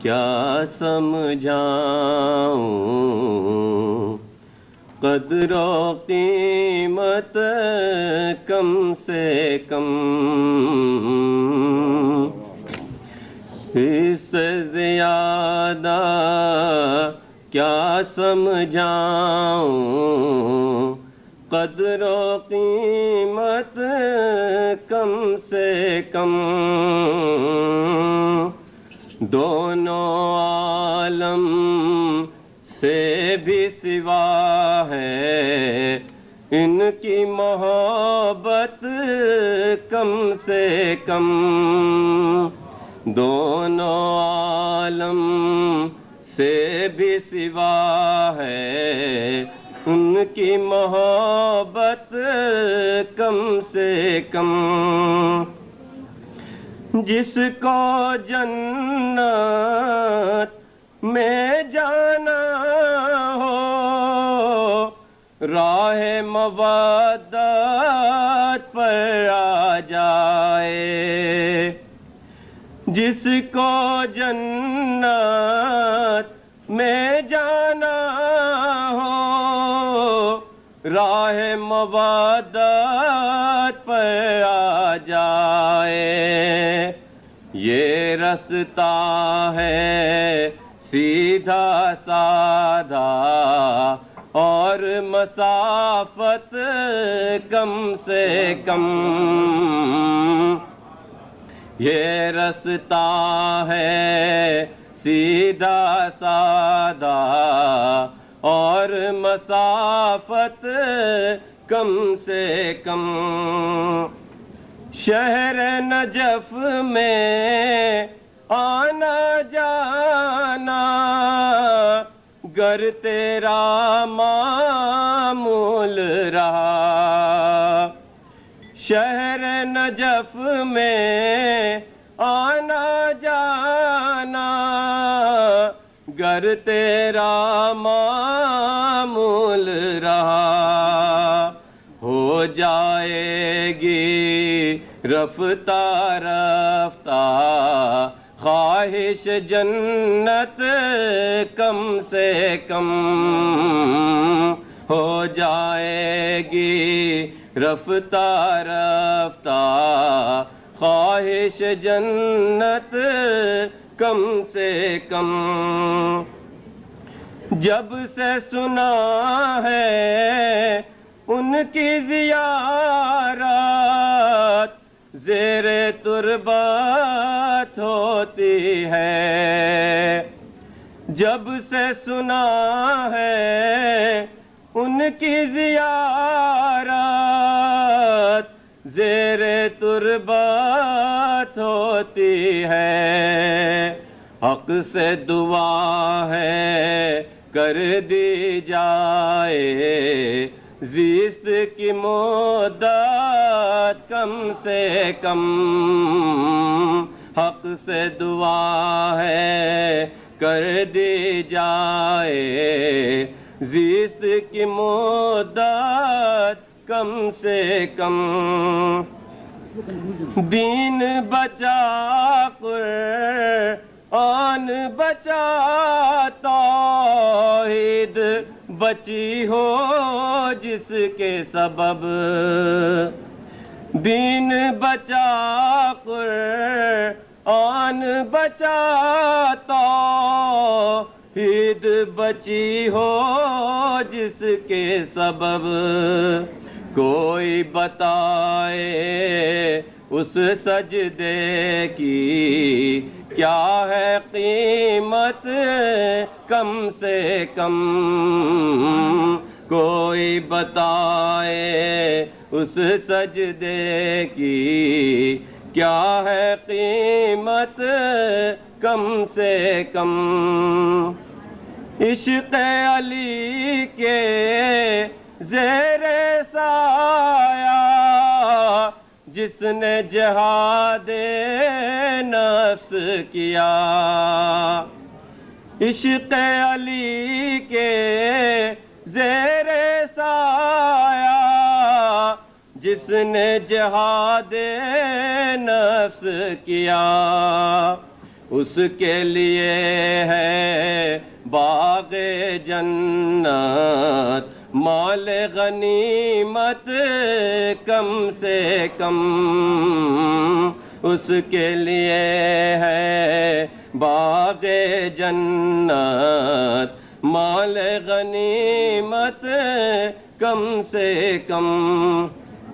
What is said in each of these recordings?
کیا سمجھاؤں، قدر و قیمت کم سے کم، اس سے زیادہ کیا سمجھاؤں، قدر و قیمت کم سے کم، دونوں عالم سے بھی سوا ہے ان کی محبت کم سے کم، دونوں عالم سے بھی سوا ہے ان کی محبت کم سے کم، جس کو جنت میں جانا ہو راہ مودت پر آ جائے، جس کو جنت میں جانا ہو راہ مودت پر آ جائے، یہ رستہ ہے سیدھا سادہ اور مسافت کم سے کم، یہ رستہ ہے سیدھا سادہ اور مسافت کم سے کم، شہر نجف میں آنا جانا گر تیرا معمول رہا، شہر نجف میں آنا جانا گر تیرا معمول رہا، ہو جائے گی رفتہ رفتہ خواہش جنت کم سے کم، ہو جائے گی رفتہ رفتہ خواہش جنت کم سے کم، جب سے سنا ہے ان کی زیارت زیر تربت ہوتی ہے، جب سے سنا ہے ان کی زیارت زیر تربت ہوتی ہے، حق سے دعا ہے کر دی جائے زیست کی مدت کم سے کم، حق سے دعا ہے کر دی جائے زیست کی مدت کم سے کم، دین بچا قرآن بچا توحید بچی ہو جس کے سبب، دین بچا قرآن بچا توحید بچی ہو جس کے سبب، کوئی بتائے اس سجدے کی کیا ہے قیمت کم سے کم، کوئی بتائے اس سجدے کی کیا ہے قیمت کم سے کم، عشق علی کے زیر سایہ جس نے جہاد نفس کیا، عشق علی کے زیر سایہ جس نے جہاد نفس کیا، اس کے لیے ہے باغ جنت مال غنیمت کم سے کم، اس کے لیے ہے باغ جنت مال غنیمت کم سے کم۔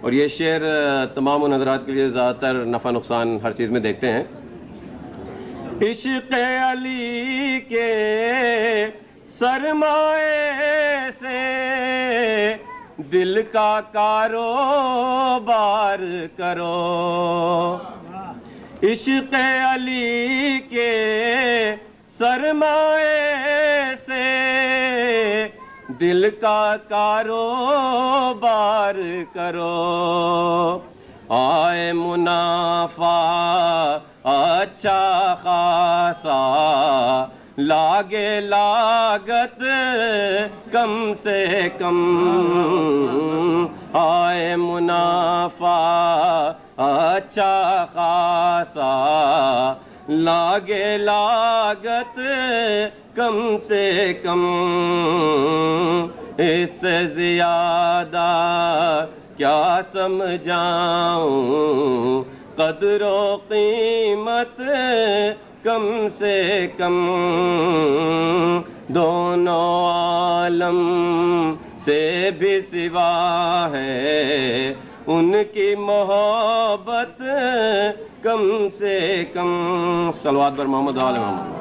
اور یہ شعر تمام ان حضرات کے لیے زیادہ تر نفع نقصان ہر چیز میں دیکھتے ہیں۔ عشق علی کے سرمائے سے دل کا کاروبار کرو، عشق علی کے سرمائے سے دل کا کاروبار کرو، آئے منافع اچھا خاصا لاگے لاگت کم سے کم، آئے منافع اچھا خاصا لاگے لاگت کم سے کم، اس سے زیادہ کیا سمجھاؤں قدر و قیمت کم سے کم، دونوں عالم سے بھی سوا ہے ان کی محبت کم سے کم۔ صلوات بر محمد و آل محمد۔